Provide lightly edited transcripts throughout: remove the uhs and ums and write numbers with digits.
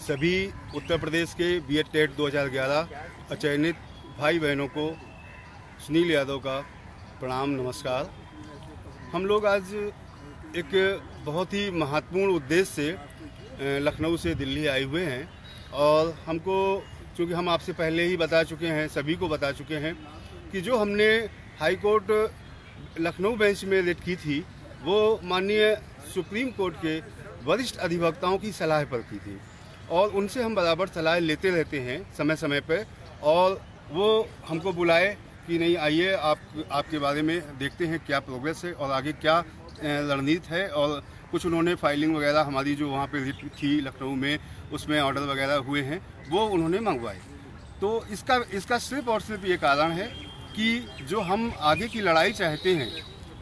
सभी उत्तर प्रदेश के BEd TET 2011 अचयनित भाई बहनों को सुनील यादव का प्रणाम नमस्कार। हम लोग आज एक बहुत ही महत्वपूर्ण उद्देश्य से लखनऊ से दिल्ली आए हुए हैं और हमको, चूँकि हम आपसे पहले ही बता चुके हैं, सभी को बता चुके हैं कि जो हमने हाई कोर्ट लखनऊ बेंच में रिट की थी वो माननीय सुप्रीम कोर्ट के वरिष्ठ अधिवक्ताओं की सलाह पर की थी और उनसे हम बराबर सलाह लेते रहते हैं समय समय पर, और वो हमको बुलाए कि नहीं आइए आपके बारे में देखते हैं क्या प्रोग्रेस है और आगे क्या रणनीति है। और कुछ उन्होंने फाइलिंग वगैरह हमारी जो वहाँ पे रिट थी लखनऊ में उसमें ऑर्डर वगैरह हुए हैं वो उन्होंने मंगवाए। तो इसका सिर्फ और सिर्फ ये कारण है कि जो हम आगे की लड़ाई चाहते हैं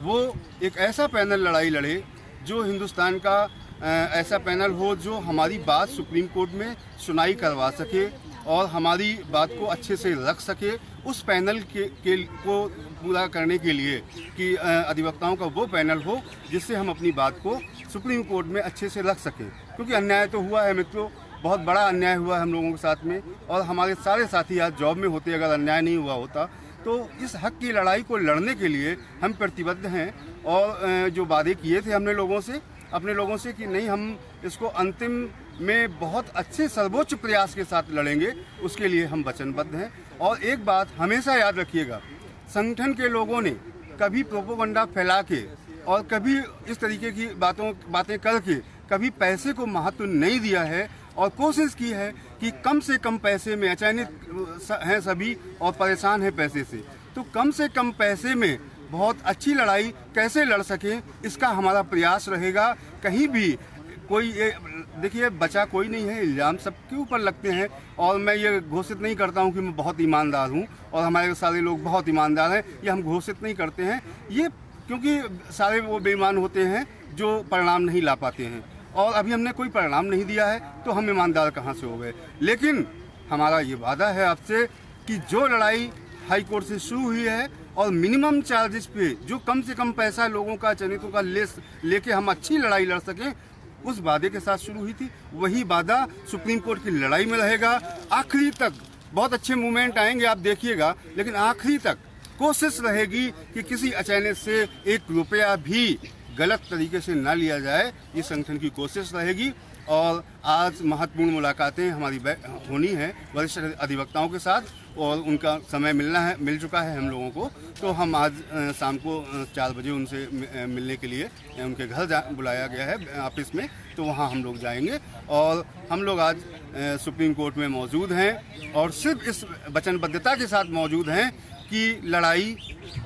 वो एक ऐसा पैनल लड़ाई लड़े जो हिंदुस्तान का ऐसा पैनल हो जो हमारी बात सुप्रीम कोर्ट में सुनाई करवा सके और हमारी बात को अच्छे से रख सके। उस पैनल को पूरा करने के लिए कि अधिवक्ताओं का वो पैनल हो जिससे हम अपनी बात को सुप्रीम कोर्ट में अच्छे से रख सकें, क्योंकि अन्याय तो हुआ है मित्रों, बहुत बड़ा अन्याय हुआ है हम लोगों के साथ में और हमारे सारे साथी आज जॉब में होते अगर अन्याय नहीं हुआ होता। तो इस हक की लड़ाई को लड़ने के लिए हम प्रतिबद्ध हैं और जो वादे किए थे हमने अपने लोगों से कि नहीं, हम इसको अंतिम में बहुत अच्छे सर्वोच्च प्रयास के साथ लड़ेंगे, उसके लिए हम वचनबद्ध हैं। और एक बात हमेशा याद रखिएगा, संगठन के लोगों ने कभी प्रोपोगंडा फैला के और कभी इस तरीके की बातें करके कभी पैसे को महत्व नहीं दिया है और कोशिश की है कि कम से कम पैसे में, अचयनित हैं सभी और परेशान हैं पैसे से, तो कम से कम पैसे में बहुत अच्छी लड़ाई कैसे लड़ सकें इसका हमारा प्रयास रहेगा। कहीं भी कोई देखिए बचा कोई नहीं है, इल्ज़ाम सबके ऊपर लगते हैं और मैं ये घोषित नहीं करता हूँ कि मैं बहुत ईमानदार हूँ और हमारे सारे लोग बहुत ईमानदार हैं, ये हम घोषित नहीं करते हैं ये, क्योंकि सारे वो बेईमान होते हैं जो परिणाम नहीं ला पाते हैं और अभी हमने कोई परिणाम नहीं दिया है तो हम ईमानदार कहाँ से हो गए। लेकिन हमारा ये वादा है आपसे कि जो लड़ाई हाई कोर्ट से शुरू हुई है और मिनिमम चार्जेस पे जो कम से कम पैसा लोगों का, चयनितों का लेके हम अच्छी लड़ाई लड़ सकें, उस वादे के साथ शुरू हुई थी, वही वादा सुप्रीम कोर्ट की लड़ाई में रहेगा। आखिरी तक बहुत अच्छे मूवमेंट आएंगे आप देखिएगा, लेकिन आखिरी तक कोशिश रहेगी कि किसी अचयनित से एक रुपया भी गलत तरीके से ना लिया जाए, ये संगठन की कोशिश रहेगी। और आज महत्वपूर्ण मुलाकातें हमारी होनी है वरिष्ठ अधिवक्ताओं के साथ और उनका समय मिल चुका है हम लोगों को। तो हम आज शाम को 4 बजे उनसे मिलने के लिए उनके घर बुलाया गया है ऑफिस में, तो वहाँ हम लोग जाएंगे और हम लोग आज सुप्रीम कोर्ट में मौजूद हैं और सिर्फ इस वचनबद्धता के साथ मौजूद हैं कि लड़ाई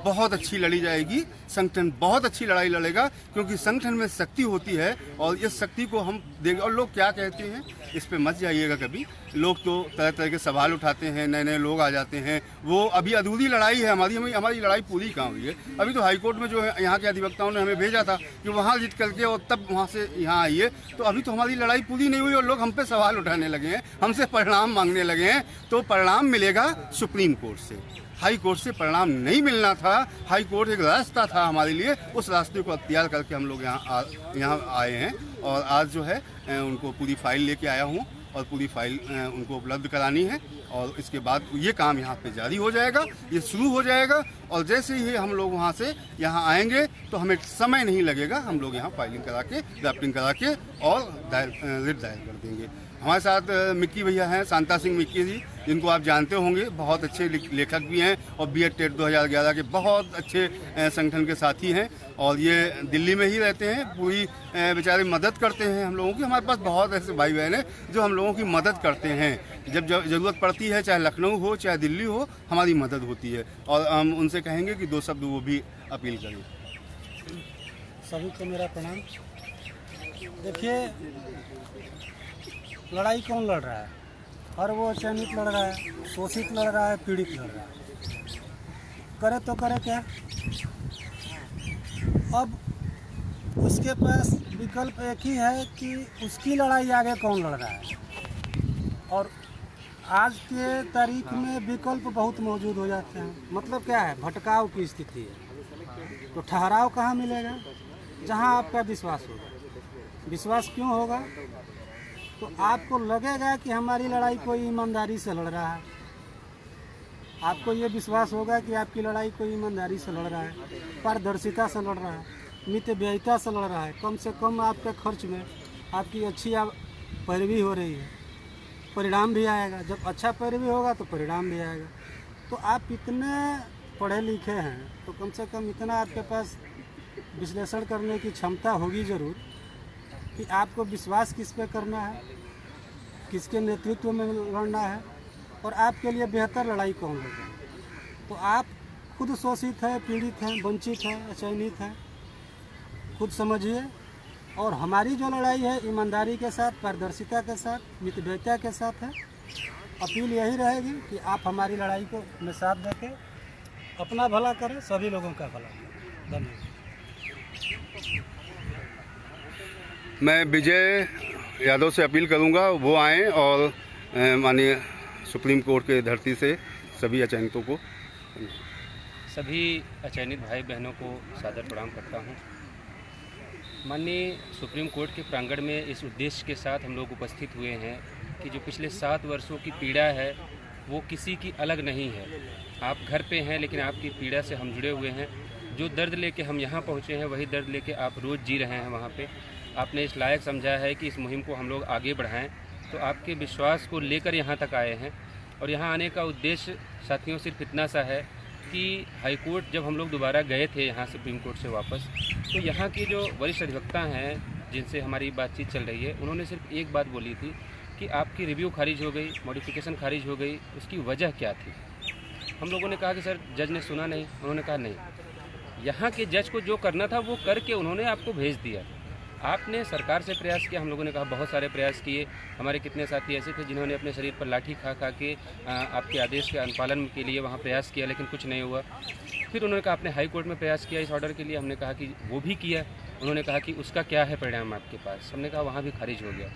बहुत अच्छी लड़ी जाएगी, संगठन बहुत अच्छी लड़ाई लड़ेगा, क्योंकि संगठन में शक्ति होती है और इस शक्ति को हम देंगे। और लोग क्या कहते हैं इस पे मत जाइएगा कभी, लोग तो तरह तरह के सवाल उठाते हैं, नए नए लोग आ जाते हैं, वो अभी अधूरी लड़ाई है हमारी लड़ाई पूरी कहाँ हुई है। अभी तो हाईकोर्ट में जो है यहाँ के अधिवक्ताओं ने हमें भेजा था कि वहाँ जीत करके और तब वहाँ से यहाँ आइए, तो अभी तो हमारी लड़ाई पूरी नहीं हुई और लोग हम पे सवाल उठाने लगे हैं, हमसे परिणाम मांगने लगे हैं। तो परिणाम मिलेगा सुप्रीम कोर्ट से, हाई कोर्ट से परिणाम नहीं मिलना था। हाई कोर्ट एक रास्ता था हमारे लिए, उस रास्ते को अख्तियार करके हम लोग यहाँ आए हैं और आज जो है उनको पूरी फाइल लेके आया हूँ और पूरी फाइल उनको उपलब्ध करानी है और इसके बाद ये काम यहाँ पे जारी हो जाएगा, ये शुरू हो जाएगा और जैसे ही हम लोग वहाँ से यहाँ आएंगे तो हमें समय नहीं लगेगा, हम लोग यहाँ फाइलिंग करा के, ड्राफ्टिंग करा के और रिट दायर कर देंगे। हमारे साथ मिक्की भैया हैं, शांता सिंह मिक्की जी, जिनको आप जानते होंगे, बहुत अच्छे लेखक भी हैं और बीएड टेट 2011 के बहुत अच्छे संगठन के साथी हैं और ये दिल्ली में ही रहते हैं। पूरी बेचारे मदद करते हैं हम लोगों की। हमारे पास बहुत ऐसे भाई बहन हैं जो हम लोगों की मदद करते हैं, जब ज़रूरत पड़ती है, चाहे लखनऊ हो चाहे दिल्ली हो, हमारी मदद होती है और हम उनसे कहेंगे कि 2 शब्द वो भी अपील करें। सभी को मेरा प्रणाम। देखिए, लड़ाई कौन लड़ रहा है? और वो चयनित लड़ रहा है, शोषित लड़ रहा है, पीड़ित लड़ रहा है। करे तो करे क्या? अब उसके पास विकल्प एक ही है कि उसकी लड़ाई आगे कौन लड़ रहा है। और आज के तारीख में विकल्प बहुत मौजूद हो जाते हैं। मतलब क्या है? भटकाव की स्थिति है। तो ठहराव कहाँ मिलेगा? जहाँ आपका विश्वास होगा। विश्वास क्यों होगा? तो आपको लगेगा कि हमारी लड़ाई कोई ईमानदारी से लड़ रहा है, आपको ये विश्वास होगा कि आपकी लड़ाई कोई ईमानदारी से लड़ रहा है, पारदर्शिता से लड़ रहा है, मितव्ययिता से लड़ रहा है, कम से कम आपके खर्च में आपकी अच्छी पैरवी हो रही है, परिणाम भी आएगा। जब अच्छा पैरवी होगा तो परिणाम भी आएगा। तो आप इतने पढ़े लिखे हैं तो कम से कम इतना आपके पास विश्लेषण करने की क्षमता होगी ज़रूर कि आपको विश्वास किस पे करना है, किसके नेतृत्व में लड़ना है और आपके लिए बेहतर लड़ाई कौन लड़ेगा। तो आप खुद शोषित हैं, पीड़ित हैं, वंचित हैं, चयनित हैं, खुद समझिए। और हमारी जो लड़ाई है ईमानदारी के साथ, पारदर्शिता के साथ, मितव्ययिता के साथ है। अपील यही रहेगी कि आप हमारी लड़ाई को में साथ देके अपना भला करें, सभी लोगों का भला करें। धन्यवाद। मैं विजय यादव से अपील करूंगा वो आएँ और माननीय सुप्रीम कोर्ट के धरती से सभी अचयनितों को, सभी अचयनित भाई बहनों को सादर प्रणाम करता हूं। माननीय सुप्रीम कोर्ट के प्रांगण में इस उद्देश्य के साथ हम लोग उपस्थित हुए हैं कि जो पिछले 7 वर्षों की पीड़ा है वो किसी की अलग नहीं है। आप घर पे हैं लेकिन आपकी पीड़ा से हम जुड़े हुए हैं। जो दर्द लेके हम यहाँ पहुँचे हैं वही दर्द लेके आप रोज़ जी रहे हैं वहाँ पे। आपने इस लायक समझा है कि इस मुहिम को हम लोग आगे बढ़ाएं, तो आपके विश्वास को लेकर यहाँ तक आए हैं। और यहाँ आने का उद्देश्य साथियों सिर्फ इतना सा है कि हाई कोर्ट जब हम लोग दोबारा गए थे यहाँ सुप्रीम कोर्ट से वापस, तो यहाँ के जो वरिष्ठ अधिवक्ता हैं जिनसे हमारी बातचीत चल रही है, उन्होंने सिर्फ एक बात बोली थी कि आपकी रिव्यू खारिज हो गई, मॉडिफिकेशन खारिज हो गई, उसकी वजह क्या थी। हम लोगों ने कहा कि सर जज ने सुना नहीं। उन्होंने कहा नहीं, यहाँ के जज को जो करना था वो करके उन्होंने आपको भेज दिया। आपने सरकार से प्रयास किया, हम लोगों ने कहा बहुत सारे प्रयास किए। हमारे कितने साथी ऐसे थे जिन्होंने अपने शरीर पर लाठी खा खा के आपके आदेश के अनुपालन के लिए वहाँ प्रयास किया, लेकिन कुछ नहीं हुआ। फिर उन्होंने कहा आपने हाई कोर्ट में प्रयास किया इस ऑर्डर के लिए। हमने कहा कि वो भी किया। उन्होंने कहा कि उसका क्या है परिणाम आपके पास। हमने कहा वहाँ भी खारिज हो गया।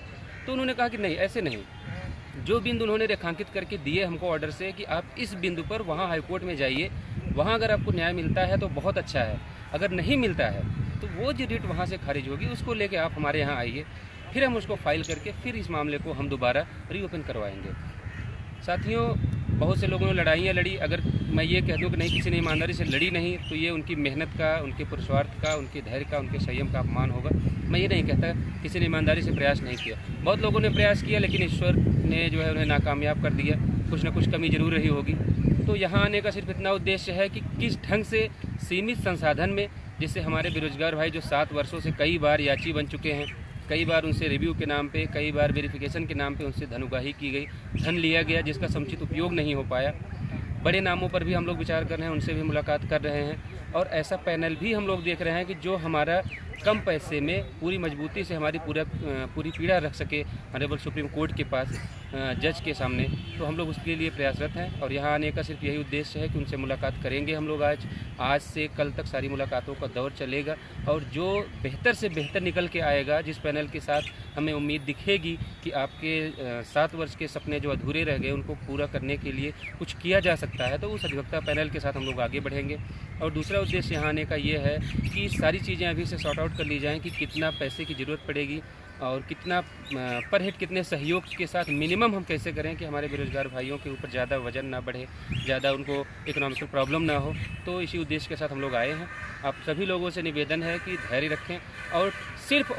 तो उन्होंने कहा कि नहीं, ऐसे नहीं। जो बिंदु उन्होंने रेखांकित करके दिए हमको ऑर्डर से कि आप इस बिंदु पर वहाँ हाई कोर्ट में जाइए, वहाँ अगर आपको न्याय मिलता है तो बहुत अच्छा है, अगर नहीं मिलता है तो वो जो रिट वहाँ से खारिज होगी उसको लेके आप हमारे यहाँ आइए, फिर हम उसको फाइल करके फिर इस मामले को हम दोबारा रीओपन करवाएंगे। साथियों, बहुत से लोगों ने लड़ाइयाँ लड़ी। अगर मैं ये कह दूँ कि नहीं किसी ने ईमानदारी से लड़ी नहीं, तो ये उनकी मेहनत का, उनके पुरुषार्थ का, उनके धैर्य का, उनके संयम का अपमान होगा। मैं ये नहीं कहता किसी ने ईमानदारी से प्रयास नहीं किया। बहुत लोगों ने प्रयास किया लेकिन ईश्वर ने जो है उन्हें नाकामयाब कर दिया। कुछ ना कुछ कमी जरूर रही होगी। तो यहाँ आने का सिर्फ इतना उद्देश्य है कि किस ढंग से सीमित संसाधन में, जिससे हमारे बेरोजगार भाई जो 7 वर्षों से कई बार याची बन चुके हैं, कई बार उनसे रिव्यू के नाम पे, कई बार वेरिफिकेशन के नाम पे उनसे धन उगाही की गई, धन लिया गया जिसका समुचित उपयोग नहीं हो पाया। बड़े नामों पर भी हम लोग विचार कर रहे हैं, उनसे भी मुलाकात कर रहे हैं। और ऐसा पैनल भी हम लोग देख रहे हैं कि जो हमारा कम पैसे में पूरी मजबूती से हमारी पूरी पीड़ा रख सके ऑनरेबल सुप्रीम कोर्ट के पास, जज के सामने। तो हम लोग उसके लिए प्रयासरत हैं और यहाँ आने का सिर्फ यही उद्देश्य है कि उनसे मुलाकात करेंगे हम लोग। आज से कल तक सारी मुलाकातों का दौर चलेगा और जो बेहतर से बेहतर निकल के आएगा, जिस पैनल के साथ हमें उम्मीद दिखेगी कि आपके 7 वर्ष के सपने जो अधूरे रह गए उनको पूरा करने के लिए कुछ किया जा सकता है, तो उस अधिवक्ता पैनल के साथ हम लोग आगे बढ़ेंगे। और दूसरा उद्देश्य यहाँ आने का ये है कि सारी चीज़ें अभी से सॉर्ट आउट कर ली जाएँ कि कितना पैसे की ज़रूरत पड़ेगी और कितना पर हेड कितने सहयोग के साथ मिनिमम हम कैसे करें कि हमारे बेरोजगार भाइयों के ऊपर ज़्यादा वजन ना बढ़े, ज़्यादा उनको इकोनॉमिकल प्रॉब्लम ना हो। तो इसी उद्देश्य के साथ हम लोग आए हैं। आप सभी लोगों से निवेदन है कि धैर्य रखें और सिर्फ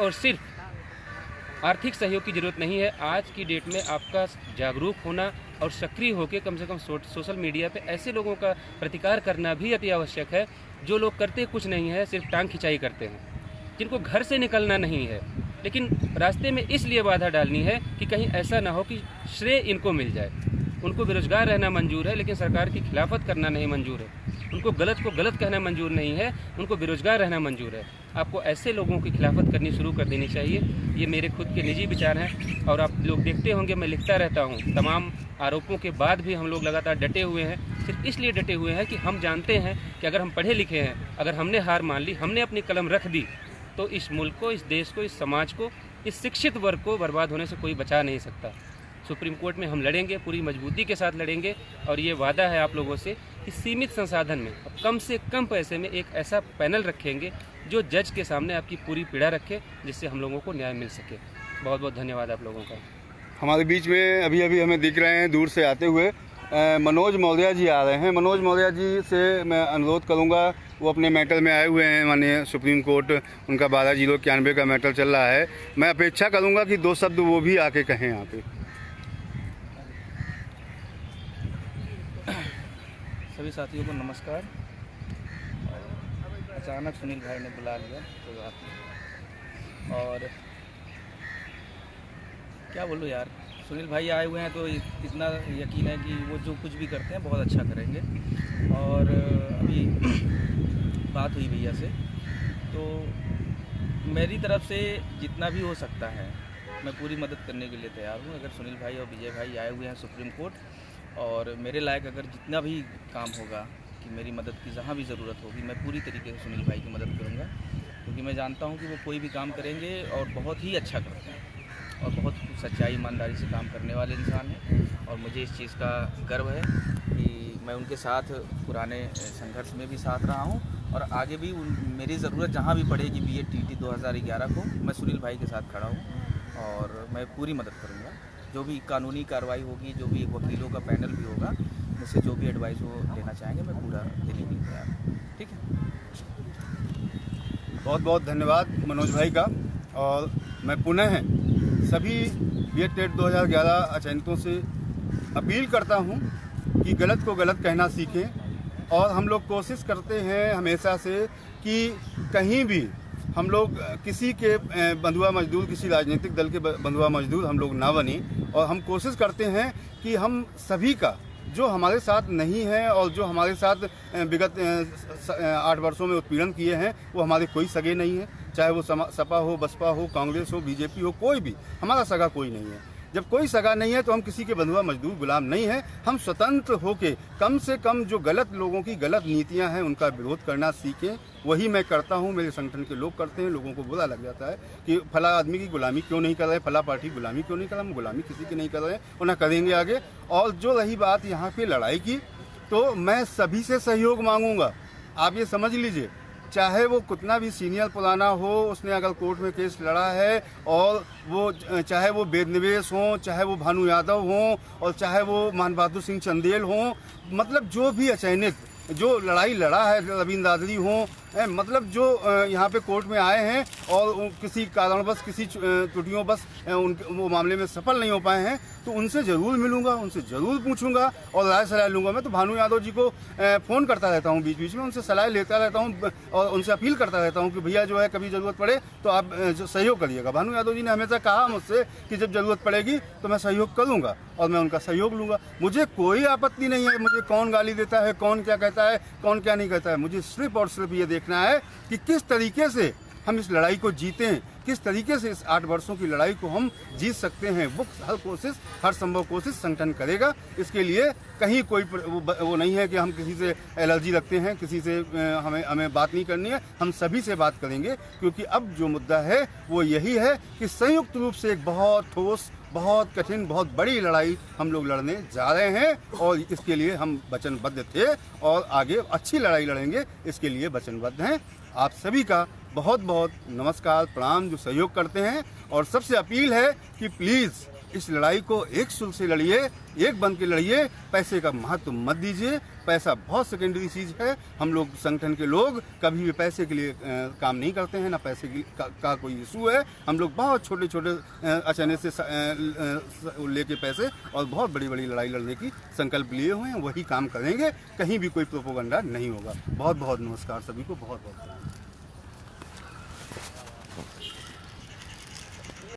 आर्थिक सहयोग की ज़रूरत नहीं है। आज की डेट में आपका जागरूक होना और सक्रिय होकर कम से कम सोशल मीडिया पे ऐसे लोगों का प्रतिकार करना भी अति आवश्यक है जो लोग करते कुछ नहीं है, सिर्फ टांग खिंचाई करते हैं, जिनको घर से निकलना नहीं है, लेकिन रास्ते में इसलिए बाधा डालनी है कि कहीं ऐसा ना हो कि श्रेय इनको मिल जाए। उनको बेरोजगार रहना मंजूर है लेकिन सरकार की खिलाफत करना नहीं मंजूर है। उनको गलत को गलत कहना मंजूर नहीं है, उनको बेरोजगार रहना मंजूर है। आपको ऐसे लोगों की खिलाफत करनी शुरू कर देनी चाहिए। ये मेरे खुद के निजी विचार हैं और आप लोग देखते होंगे मैं लिखता रहता हूँ। तमाम आरोपों के बाद भी हम लोग लगातार डटे हुए हैं। सिर्फ इसलिए डटे हुए हैं कि हम जानते हैं कि अगर हम पढ़े लिखे हैं, अगर हमने हार मान ली, हमने अपनी कलम रख दी, तो इस मुल्क को, इस देश को, इस समाज को, इस शिक्षित वर्ग को बर्बाद होने से कोई बचा नहीं सकता। सुप्रीम कोर्ट में हम लड़ेंगे, पूरी मजबूती के साथ लड़ेंगे और ये वादा है आप लोगों से कि सीमित संसाधन में, कम से कम पैसे में एक ऐसा पैनल रखेंगे जो जज के सामने आपकी पूरी पीड़ा रखे, जिससे हम लोगों को न्याय मिल सके। बहुत बहुत धन्यवाद आप लोगों का। हमारे बीच में अभी अभी हमें दिख रहे हैं दूर से आते हुए मनोज मौर्य जी आ रहे हैं। मनोज मौर्य जी से मैं अनुरोध करूंगा, वो अपने मैटर में आए हुए हैं, माननीय सुप्रीम कोर्ट उनका 12/091 का मैटर चल रहा है। मैं अपेक्षा करूंगा कि 2 शब्द वो भी आके कहें यहाँ पे। सभी साथियों को नमस्कार। अचानक सुनील भाई ने बुला लिया, कोई बात नहीं। और क्या बोलूँ यार, सुनील भाई आए हुए हैं तो इतना यकीन है कि वो जो कुछ भी करते हैं बहुत अच्छा करेंगे। और अभी बात हुई भैया से, तो मेरी तरफ से जितना भी हो सकता है मैं पूरी मदद करने के लिए तैयार हूँ। अगर सुनील भाई और विजय भाई आए हुए हैं सुप्रीम कोर्ट, और मेरे लायक अगर जितना भी काम होगा कि मेरी मदद की जहाँ भी ज़रूरत होगी, मैं पूरी तरीके से सुनील भाई की मदद करूँगा, क्योंकि मैं जानता हूँ कि वो कोई भी काम करेंगे और बहुत ही अच्छा करते हैं और बहुत सच्चाई ईमानदारी से काम करने वाले इंसान हैं। और मुझे इस चीज़ का गर्व है कि मैं उनके साथ पुराने संघर्ष में भी साथ रहा हूँ, और आगे भी मेरी ज़रूरत जहाँ भी पड़ेगी BED-TET 2011 को, मैं सुनील भाई के साथ खड़ा हूँ और मैं पूरी मदद करूँगा। जो भी कानूनी कार्रवाई होगी, जो भी वकीलों का पैनल भी होगा, मुझसे जो भी एडवाइस वो लेना चाहेंगे, मैं पूरा देने के लिए तैयार हूँ। ठीक है, बहुत बहुत धन्यवाद मनोज भाई का। और मैं पुनः सभी BED-TET 2011 अचयनितों से अपील करता हूं कि गलत को गलत कहना सीखें। और हम लोग कोशिश करते हैं हमेशा से कि कहीं भी हम लोग किसी के बंधुआ मजदूर, किसी राजनीतिक दल के बंधुआ मजदूर हम लोग ना बने। और हम कोशिश करते हैं कि हम सभी का, जो हमारे साथ नहीं है और जो हमारे साथ विगत 8 वर्षों में उत्पीड़न किए हैं, वो हमारे कोई सगे नहीं है। चाहे वो सपा हो, बसपा हो, कांग्रेस हो, बीजेपी हो, कोई भी हमारा सगा कोई नहीं है। जब कोई सगा नहीं है तो हम किसी के बंधुआ मजदूर गुलाम नहीं हैं। हम स्वतंत्र होके कम से कम जो गलत लोगों की गलत नीतियां हैं उनका विरोध करना सीखें। वही मैं करता हूं, मेरे संगठन के लोग करते हैं। लोगों को बुरा लग जाता है कि फला आदमी की गुलामी क्यों नहीं कर रहे, फला पार्टी गुलामी क्यों नहीं कर रहा। हम गुलामी किसी की नहीं कर रहे और ना करेंगे आगे। और जो रही बात यहाँ पे लड़ाई की, तो मैं सभी से सहयोग मांगूंगा। आप ये समझ लीजिए, चाहे वो कितना भी सीनियर पुराना हो, उसने अगर कोर्ट में केस लड़ा है, और वो चाहे वो वेद निवेश हो, चाहे वो भानु यादव हो, और चाहे वो मान बहादुर सिंह चंदेल हो, मतलब जो भी अचयनित जो लड़ाई लड़ा है, रविंद्र दादरी हो, मतलब जो यहाँ पे कोर्ट में आए हैं और किसी कारणवश, किसी त्रुटियों बस वो मामले में सफल नहीं हो पाए हैं, तो उनसे ज़रूर मिलूंगा, उनसे ज़रूर पूछूंगा और राय सलाह लूंगा। मैं तो भानु यादव जी को फ़ोन करता रहता हूँ, बीच बीच में उनसे सलाह लेता रहता हूँ और उनसे अपील करता रहता हूँ कि भैया जो है कभी ज़रूरत पड़े तो आप सहयोग करिएगा। भानु यादव जी ने हमेशा कहा मुझसे कि जब ज़रूरत पड़ेगी तो मैं सहयोग करूँगा और मैं उनका सहयोग लूँगा। मुझे कोई आपत्ति नहीं है मुझे कौन गाली देता है, कौन क्या कहता है, कौन क्या नहीं कहता है। मुझे सिर्फ और सिर्फ ये देखना है कि किस तरीके से हम इस लड़ाई को जीतें, किस तरीके से इस 8 वर्षों की लड़ाई को हम जीत सकते हैं। वो हर संभव कोशिश संगठन करेगा। इसके लिए कहीं कोई वो नहीं है कि हम किसी से एलर्जी रखते हैं, किसी से हमें बात नहीं करनी है। हम सभी से बात करेंगे, क्योंकि अब जो मुद्दा है वो यही है कि संयुक्त रूप से एक बहुत ठोस, बहुत कठिन, बहुत बड़ी लड़ाई हम लोग लड़ने जा रहे हैं और इसके लिए हम वचनबद्ध थे और आगे अच्छी लड़ाई लड़ेंगे, इसके लिए वचनबद्ध हैं। आप सभी का बहुत बहुत नमस्कार, प्रणाम, जो सहयोग करते हैं। और सबसे अपील है कि प्लीज़ इस लड़ाई को एक सुर से लड़िए, एक बन के लड़िए। पैसे का महत्व मत दीजिए, पैसा बहुत सेकेंडरी चीज़ है। हम लोग संगठन के लोग कभी भी पैसे के लिए काम नहीं करते हैं, ना पैसे का कोई इशू है। हम लोग बहुत छोटे छोटे अचानक से लेके पैसे और बहुत बड़ी बड़ी लड़ाई लड़ने की संकल्प लिए हुए हैं, वही काम करेंगे। कहीं भी कोई प्रोपोगंडा नहीं होगा। बहुत बहुत नमस्कार सभी को, बहुत बहुत।